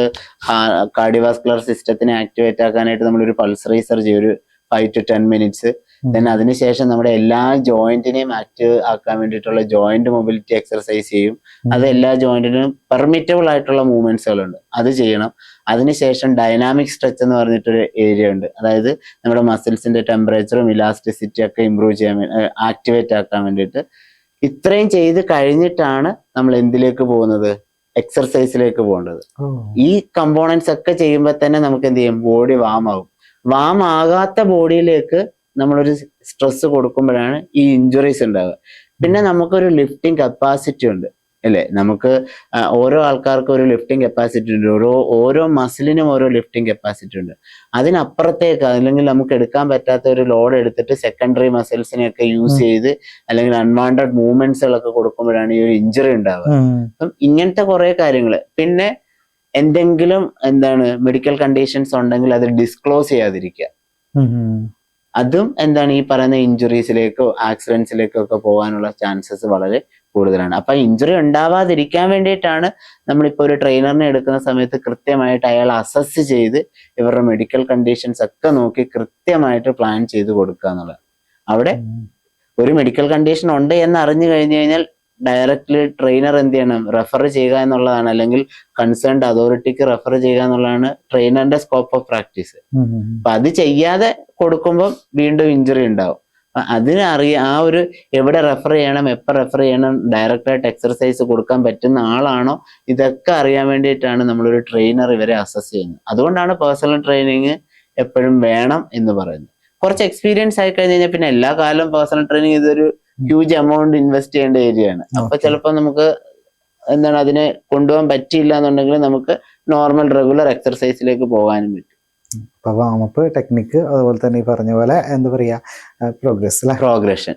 കാർഡിയോവാസ്കുലർ സിസ്റ്റത്തിനെ ആക്ടിവേറ്റ് ആക്കാനായിട്ട് നമ്മളൊരു പൾസ് റേസർ ചെയ്യും, ഒരു 5 to 10 minutes. ദെൻ അതിനുശേഷം നമ്മുടെ എല്ലാ ജോയിന്റിനെയും ആക്റ്റീവ് ആക്കാൻ വേണ്ടിയിട്ടുള്ള ജോയിന്റ് മൊബിലിറ്റി എക്സർസൈസ് ചെയ്യും. അത് എല്ലാ ജോയിന്റിനും പെർമിറ്റബിൾ ആയിട്ടുള്ള മൂവ്മെന്റ്സുകളുണ്ട്, അത് ചെയ്യണം. അതിനുശേഷം ഡൈനാമിക് സ്ട്രെച്ച് എന്ന് പറഞ്ഞിട്ടൊരു ഏരിയ ഉണ്ട്. അതായത് നമ്മുടെ മസിൽസിന്റെ ടെമ്പറേച്ചറും ഇലാസ്റ്റിസിറ്റി ഒക്കെ ഇമ്പ്രൂവ് ചെയ്യാൻ ആക്ടിവേറ്റ് ആക്കാൻ വേണ്ടിയിട്ട്. ഇത്രയും ചെയ്ത് കഴിഞ്ഞിട്ടാണ് നമ്മൾ എന്തിലേക്ക് പോകുന്നത്, എക്സർസൈസിലേക്ക് പോകേണ്ടത്. ഈ കമ്പോണൻസ് ഒക്കെ ചെയ്യുമ്പോൾ തന്നെ നമുക്ക് എന്ത് ചെയ്യും, ബോഡി വാം ആകും. വാം ആകാത്ത ബോഡിയിലേക്ക് നമ്മളൊരു സ്ട്രെസ് കൊടുക്കുമ്പോഴാണ് ഈ ഇഞ്ചുറീസ് ഉണ്ടാവുക. പിന്നെ നമുക്കൊരു ലിഫ്റ്റിംഗ് കപ്പാസിറ്റി ഉണ്ട് അല്ലെ, നമുക്ക് ഓരോ ആൾക്കാർക്കും ഒരു ലിഫ്റ്റിംഗ് കപ്പാസിറ്റി ഉണ്ട്, ഓരോ മസിലിനും ഓരോ ലിഫ്റ്റിംഗ് കപ്പാസിറ്റി ഉണ്ട്. അതിനപ്പുറത്തേക്ക് അല്ലെങ്കിൽ നമുക്ക് എടുക്കാൻ പറ്റാത്ത ഒരു ലോഡ് എടുത്തിട്ട് സെക്കൻഡറി മസിൽസിനെയൊക്കെ യൂസ് ചെയ്ത് അല്ലെങ്കിൽ അൺവാണ്ടഡ് മൂവ്മെന്റ്സുകളൊക്കെ കൊടുക്കുമ്പോഴാണ് ഈ ഒരു ഇഞ്ചുറി ഉണ്ടാവുക. അപ്പം ഇങ്ങനത്തെ കുറെ കാര്യങ്ങൾ. പിന്നെ എന്തെങ്കിലും മെഡിക്കൽ കണ്ടീഷൻസ് ഉണ്ടെങ്കിൽ അത് ഡിസ്ക്ലോസ് ചെയ്യാതിരിക്കുക. അതും ഈ പറയുന്ന ഇഞ്ചുറീസിലേക്കോ ആക്സിഡന്റ്സിലേക്കോ ഒക്കെ പോകാനുള്ള ചാൻസസ് വളരെ കൂടുതലാണ്. അപ്പൊ ഇഞ്ചുറി ഉണ്ടാവാതിരിക്കാൻ വേണ്ടിയിട്ടാണ് നമ്മളിപ്പോ ഒരു ട്രെയിനറിനെ എടുക്കുന്ന സമയത്ത് കൃത്യമായിട്ട് അയാൾ അസസ് ചെയ്ത് ഇവരുടെ മെഡിക്കൽ കണ്ടീഷൻസ് ഒക്കെ നോക്കി കൃത്യമായിട്ട് പ്ലാൻ ചെയ്ത് കൊടുക്കുക എന്നുള്ളത്. അവിടെ ഒരു മെഡിക്കൽ കണ്ടീഷൻ ഉണ്ട് എന്ന് അറിഞ്ഞു കഴിഞ്ഞു കഴിഞ്ഞാൽ ഡയറക്ട്ലി ട്രെയിനർ എന്ത് ചെയ്യണം, റെഫർ ചെയ്യുക എന്നുള്ളതാണ്, അല്ലെങ്കിൽ കൺസേൺഡ് അതോറിറ്റിക്ക് റെഫർ ചെയ്യുക എന്നുള്ളതാണ് ട്രെയിനറിന്റെ സ്കോപ്പ് ഓഫ് പ്രാക്ടീസ്. അപ്പൊ അത് ചെയ്യാതെ കൊടുക്കുമ്പോൾ വീണ്ടും ഇഞ്ചുറി ഉണ്ടാവും. ആ ഒരു എവിടെ റെഫർ ചെയ്യണം, എപ്പോൾ റെഫർ ചെയ്യണം, ഡയറക്റ്റ് ആയിട്ട് എക്സർസൈസ് കൊടുക്കാൻ പറ്റുന്ന ആളാണോ, ഇതൊക്കെ അറിയാൻ വേണ്ടിയിട്ടാണ് നമ്മളൊരു ട്രെയിനർ ഇവരെ അസസ് ചെയ്യുന്നത്. അതുകൊണ്ടാണ് പേഴ്സണൽ ട്രെയിനിങ് എപ്പോഴും വേണം എന്ന് പറയുന്നത്. കുറച്ച് എക്സ്പീരിയൻസ് ആയി കഴിഞ്ഞ് കഴിഞ്ഞാൽ പിന്നെ എല്ലാ കാലവും പേഴ്സണൽ ട്രെയിനിങ് ഇതൊരു ഹ്യൂജ് എമൗണ്ട് ഇൻവെസ്റ്റ് ചെയ്യേണ്ട ഏരിയയാണ്. അപ്പൊ ചിലപ്പോൾ നമുക്ക് എന്താണ് അതിനെ കൊണ്ടുപോകാൻ പറ്റിയില്ല എന്നുണ്ടെങ്കിൽ നമുക്ക് നോർമൽ റെഗുലർ എക്സർസൈസിലേക്ക് പോകാനും പറ്റും. അപ്പൊ വാമപ്പ്, ടെക്നിക്ക്, അതുപോലെ തന്നെ ഈ പറഞ്ഞ പോലെ എന്താ പറയാ പ്രോഗ്രഷൻ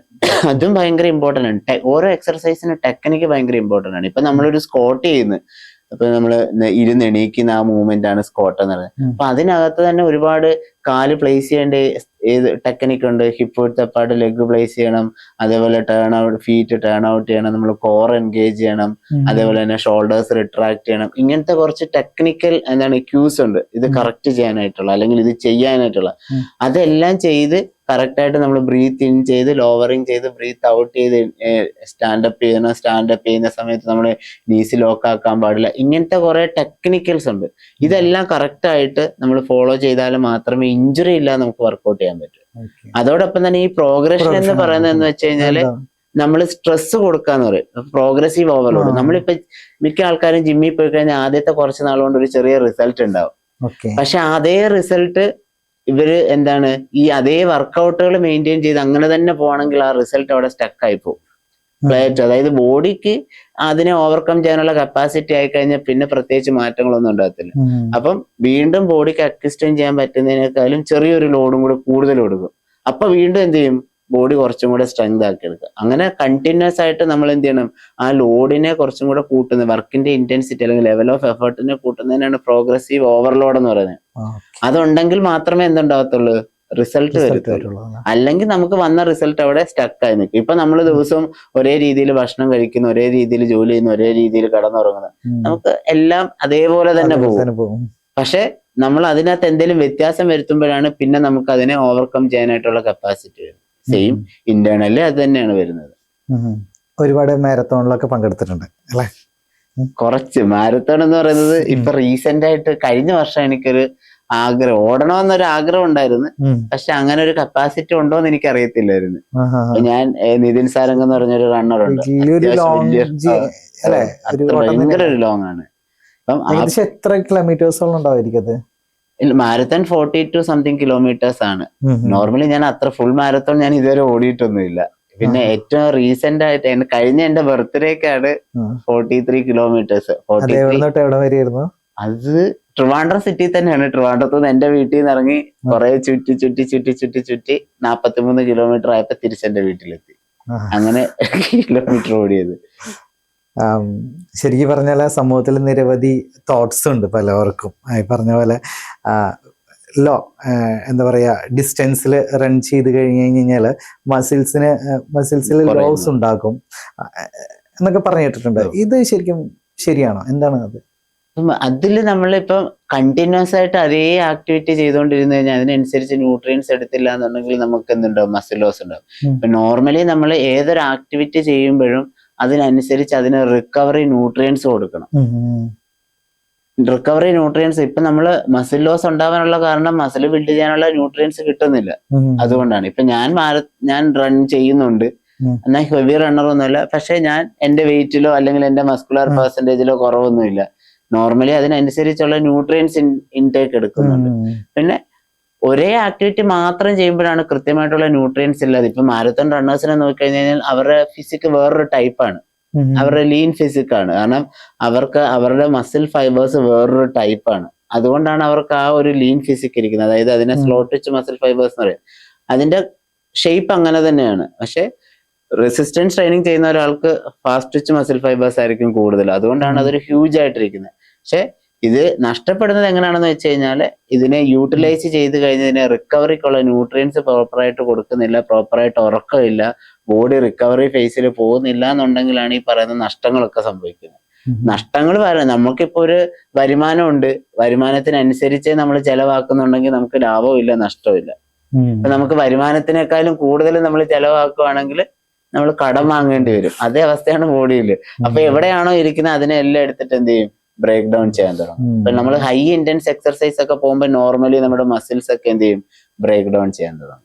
അതും ഭയങ്കര ഇമ്പോർട്ടന്റ് ആണ്. ഓരോ എക്സർസൈസിന് ടെക്നിക്ക് ഭയങ്കര ഇമ്പോർട്ടന്റ് ആണ്. ഇപ്പൊ നമ്മളൊരു സ്ക്വാട്ട് ചെയ്യുന്നു, അപ്പൊ നമ്മള് ഇരുന്ന് എണീക്കുന്ന ആ മൂവ്മെന്റ് ആണ് സ്ക്വാട്ട് എന്ന് പറയുന്നത്. അപ്പൊ അതിനകത്ത് തന്നെ ഒരുപാട് കാല് പ്ലേസ് ചെയ്യേണ്ട ഏത് ടെക്നിക്ക് ഉണ്ട്. Hip width apart, leg place ചെയ്യണം, അതേപോലെ turn out, feet turn out ചെയ്യണം, നമ്മൾ കോർ എൻഗേജ് ചെയ്യണം, അതേപോലെ തന്നെ ഷോൾഡേഴ്സ് റിട്രാക്ട് ചെയ്യണം. ഇങ്ങനത്തെ കുറച്ച് ടെക്നിക്കൽ എന്താണ് ക്യൂസ് ഉണ്ട് ഇത് കറക്റ്റ് ചെയ്യാനായിട്ടുള്ള, അല്ലെങ്കിൽ ഇത് ചെയ്യാനായിട്ടുള്ള. അതെല്ലാം ചെയ്ത് കറക്റ്റ് ആയിട്ട് നമ്മൾ ബ്രീത്ത് ഇൻ ചെയ്ത് ലോവറിങ് ചെയ്ത് ബ്രീത്ത് ഔട്ട് ചെയ്ത് സ്റ്റാൻഡപ്പ് ചെയ്യണം. സ്റ്റാൻഡപ്പ് ചെയ്യുന്ന സമയത്ത് നമ്മൾ നീസ് ലോക്ക് ആക്കാൻ പാടില്ല. ഇങ്ങനത്തെ കുറെ ടെക്നിക്കൽസ് ഉണ്ട്. ഇതെല്ലാം കറക്റ്റ് ആയിട്ട് നമ്മൾ ഫോളോ ചെയ്താൽ മാത്രമേ ഇഞ്ചുറി ഇല്ലാതെ നമുക്ക് വർക്ക്ഔട്ട് ചെയ്യാൻ പറ്റൂ. അതോടൊപ്പം തന്നെ ഈ പ്രോഗ്രഷൻ എന്ന് പറയുന്നത് എന്ന് വെച്ച് കഴിഞ്ഞാല് നമ്മൾ സ്ട്രെസ് കൊടുക്കാന്ന് പറയും, പ്രോഗ്രസീവ് ഓവർലോഡ്. നമ്മളിപ്പോ മിക്ക ആൾക്കാരും ജിമ്മിൽ പോയി കഴിഞ്ഞാൽ ആദ്യത്തെ കുറച്ച് നാൾ കൊണ്ട് ഒരു ചെറിയ റിസൾട്ട് ഉണ്ടാവും. പക്ഷെ അതേ റിസൾട്ട് ഇവര് എന്താണ് ഈ അതേ വർക്കൗട്ടുകൾ മെയിൻറ്റെയിൻ ചെയ്ത് അങ്ങനെ തന്നെ പോവാണെങ്കിൽ ആ റിസൾട്ട് അവിടെ സ്റ്റക്ക് ആയി പോകും. പ്ലേറ്റ്, അതായത് ബോഡിക്ക് അതിനെ ഓവർകം ചെയ്യാനുള്ള കപ്പാസിറ്റി ആയി കഴിഞ്ഞാൽ പിന്നെ പ്രത്യേകിച്ച് മാറ്റങ്ങളൊന്നും ഉണ്ടാകത്തില്ല. അപ്പം വീണ്ടും ബോഡിക്ക് അക്വിസ്റ്റൈൻ ചെയ്യാൻ പറ്റുന്നതിനേക്കാളും ചെറിയൊരു ലോഡും കൂടെ കൂടുതൽ കൊടുക്കും. അപ്പൊ വീണ്ടും എന്ത് ചെയ്യും, ബോഡി കുറച്ചും കൂടെ സ്ട്രെങ്ത് ആക്കി എടുക്കുക. അങ്ങനെ കണ്ടിന്യൂസ് ആയിട്ട് നമ്മൾ എന്ത് ചെയ്യണം, ആ ലോഡിനെ കുറച്ചും കൂടെ കൂട്ടുന്നത്, വർക്കിന്റെ ഇന്റൻസിറ്റി അല്ലെങ്കിൽ ലെവൽ ഓഫ് എഫേർട്ടിനെ കൂട്ടുന്നതിനാണ് പ്രോഗ്രസീവ് ഓവർലോഡ് എന്ന് പറയുന്നത്. അതുണ്ടെങ്കിൽ മാത്രമേ എന്തുണ്ടാകത്തുള്ളൂ, റിസൾട്ട് വരത്തുള്ളൂ. അല്ലെങ്കിൽ നമുക്ക് വന്ന റിസൾട്ട് അവിടെ സ്റ്റക്ക് ആയി നിൽക്കും. ഇപ്പൊ നമ്മൾ ദിവസവും ഒരേ രീതിയിൽ ഭക്ഷണം കഴിക്കുന്നു, ഒരേ രീതിയിൽ ജോലി ചെയ്യുന്നു, ഒരേ രീതിയിൽ കടന്നുറങ്ങുന്നു, നമുക്ക് എല്ലാം അതേപോലെ തന്നെ പോകും. പക്ഷെ നമ്മൾ അതിനകത്ത് എന്തെങ്കിലും വ്യത്യാസം വരുത്തുമ്പോഴാണ് പിന്നെ നമുക്ക് അതിനെ ഓവർകം ചെയ്യാനായിട്ടുള്ള കപ്പാസിറ്റി വരും. സെയിം ഇന്റേണലി അത് തന്നെയാണ് വരുന്നത്. ഒരുപാട് മാരത്തോണിലൊക്കെ പങ്കെടുത്തിട്ടുണ്ട് അല്ലെ? കുറച്ച് മാരത്തോൺ എന്ന് പറയുന്നത് ഇപ്പൊ റീസെന്റ് ആയിട്ട് കഴിഞ്ഞ വർഷം എനിക്കൊരു ആഗ്രഹം, ഓടണമെന്നൊരു ആഗ്രഹം ഉണ്ടായിരുന്നു. പക്ഷെ അങ്ങനെ ഒരു കപ്പാസിറ്റി ഉണ്ടോ എന്ന് എനിക്ക് അറിയത്തില്ലായിരുന്നു. ഞാൻ നിതിൻ സാരംഗ് എന്ന് പറഞ്ഞൊരു റണ്ണർ ഉണ്ട്, ഭയങ്കര ഒരു ലോങ് ആണ്. അപ്പം എത്ര കിലോമീറ്റേഴ്സോളം ഉണ്ടായിരിക്കും? മാരത്തൺ 42 സംതിങ് കിലോമീറ്റേഴ്സ് ആണ്. നോർമലി ഞാൻ അത്ര ഫുൾ മാരത്തോൺ ഞാൻ ഇതുവരെ ഓടിയിട്ടൊന്നുമില്ല. പിന്നെ ഏറ്റവും റീസെന്റ് ആയിട്ട് കഴിഞ്ഞ എന്റെ ബർത്ത്ഡേക്കാണ് 43 കിലോമീറ്റേഴ്സ്. അത് ട്രിവാൻഡ്രം സിറ്റി തന്നെയാണ്. ട്രിവാൻഡ്രത്ത് നിന്ന് എന്റെ വീട്ടിൽ നിന്ന് ഇറങ്ങി കുറെ ചുറ്റി 43 കിലോമീറ്റർ ആയപ്പോ തിരിച്ചെന്റെ വീട്ടിലെത്തി. അങ്ങനെ കിലോമീറ്റർ ഓടിയത്. ശരിക്കും പറഞ്ഞാൽ സമൂഹത്തിൽ നിരവധി തോട്ട്സ് ഉണ്ട് പലവർക്കും. ഈ പറഞ്ഞ പോലെ എന്താ പറയാ, ഡിസ്റ്റൻസിൽ റൺ ചെയ്ത് കഴിഞ്ഞ് കഴിഞ്ഞാൽ മസിൽസിൽ ലോസ് ഉണ്ടാക്കും എന്നൊക്കെ പറഞ്ഞിട്ടുണ്ട്. ഇത് ശരിക്കും ശരിയാണോ? എന്താണ് അത്? അതില് നമ്മളിപ്പം കണ്ടിന്യൂസ് ആയിട്ട് അതേ ആക്ടിവിറ്റി ചെയ്തുകൊണ്ടിരുന്നു കഴിഞ്ഞാൽ അതിനനുസരിച്ച് ന്യൂട്രിയൻസ് എടുത്തില്ല എന്നുണ്ടെങ്കിൽ നമുക്ക് എന്തുണ്ടാവും, മസിൽ ലോസ് ഉണ്ടാവും. ഇപ്പൊ നോർമലി നമ്മൾ ഏതൊരു ആക്ടിവിറ്റി ചെയ്യുമ്പോഴും അതിനനുസരിച്ച് അതിന് റിക്കവറി ന്യൂട്രിയൻസ് കൊടുക്കണം. റിക്കവറി ന്യൂട്രിയൻസ് ഇപ്പൊ നമ്മള് മസിൽ ലോസ് ഉണ്ടാവാനുള്ള കാരണം മസിൽ ബിൽഡ് ചെയ്യാനുള്ള ന്യൂട്രിയൻസ് കിട്ടുന്നില്ല. അതുകൊണ്ടാണ് ഇപ്പൊ ഞാൻ റൺ ചെയ്യുന്നുണ്ട്, എന്നാൽ ഹെവി റണ്ണർ ഒന്നുമില്ല, പക്ഷെ ഞാൻ എന്റെ വെയിറ്റിലോ അല്ലെങ്കിൽ എന്റെ മസ്കുലർ പെർസെന്റേജിലോ കുറവൊന്നുമില്ല. നോർമലി അതിനനുസരിച്ചുള്ള ന്യൂട്രിയൻസ് ഇൻടേക്ക് എടുക്കുന്നുണ്ട്. പിന്നെ ഒരേ ആക്ടിവിറ്റി മാത്രം ചെയ്യുമ്പോഴാണ് കൃത്യമായിട്ടുള്ള ന്യൂട്രിയൻസ് ഇല്ലാതെ. ഇപ്പൊ മാരത്തോൺ റണ്ണേഴ്സിനെ നോക്കിക്കഴിഞ്ഞാൽ അവരുടെ ഫിസിക് വേറൊരു ടൈപ്പാണ്, അവരുടെ ലീൻ ഫിസിക് ആണ്. കാരണം അവർക്ക് അവരുടെ മസിൽ ഫൈബേഴ്സ് വേറൊരു ടൈപ്പാണ്. അതുകൊണ്ടാണ് അവർക്ക് ആ ഒരു ലീൻ ഫിസിക് ഇരിക്കുന്നത്. അതായത് അതിനെ സ്ലോ ട്വിച്ച് മസിൽ ഫൈബേഴ്സ് എന്ന് പറയും. അതിന്റെ ഷേപ്പ് അങ്ങനെ തന്നെയാണ്. പക്ഷെ റെസിസ്റ്റൻസ് ട്രെയിനിങ് ചെയ്യുന്ന ഒരാൾക്ക് ഫാസ്റ്റ് ട്വിച്ച് മസിൽ ഫൈബേഴ്സ് ആയിരിക്കും കൂടുതൽ. അതുകൊണ്ടാണ് അതൊരു ഹ്യൂജ് ആയിട്ടിരിക്കുന്നത്. പക്ഷെ ഇത് നഷ്ടപ്പെടുന്നത് എങ്ങനെയാണെന്ന് വെച്ച് കഴിഞ്ഞാൽ ഇതിനെ യൂട്ടിലൈസ് ചെയ്ത് കഴിഞ്ഞതിനെ റിക്കവറിക്കുള്ള ന്യൂട്രിയൻസ് പ്രോപ്പറായിട്ട് കൊടുക്കുന്നില്ല, പ്രോപ്പറായിട്ട് ഉറക്കമില്ല, ബോഡി റിക്കവറി ഫേസിൽ പോകുന്നില്ല എന്നുണ്ടെങ്കിലാണ് ഈ പറയുന്ന നഷ്ടങ്ങളൊക്കെ സംഭവിക്കുന്നത്. നഷ്ടങ്ങൾ പറയാം, നമുക്കിപ്പോ ഒരു വരുമാനമുണ്ട്, വരുമാനത്തിനനുസരിച്ച് നമ്മൾ ചെലവാക്കുന്നുണ്ടെങ്കിൽ നമുക്ക് ലാഭവും ഇല്ല, നഷ്ടവും ഇല്ല. അപ്പൊ നമുക്ക് വരുമാനത്തിനേക്കാളും കൂടുതൽ നമ്മൾ ചെലവാക്കുകയാണെങ്കിൽ നമ്മൾ കടം വാങ്ങേണ്ടി വരും. അതേ അവസ്ഥയാണ് ബോഡിയിൽ. അപ്പൊ എവിടെയാണോ ഇരിക്കുന്നത് അതിനെ എല്ലാം എടുത്തിട്ട് എന്ത് ചെയ്യും, ബ്രേക്ക് ഡൗൺ ചെയ്യാൻ തുടങ്ങും. അപ്പൊ നമ്മൾ ഹൈ ഇന്റൻസ് എക്സർസൈസ് ഒക്കെ പോകുമ്പോൾ നോർമലി നമ്മുടെ മസിൽസ് ഒക്കെ എന്ത് ചെയ്യും, ബ്രേക്ക് ഡൗൺ ചെയ്യാൻ തുടങ്ങും.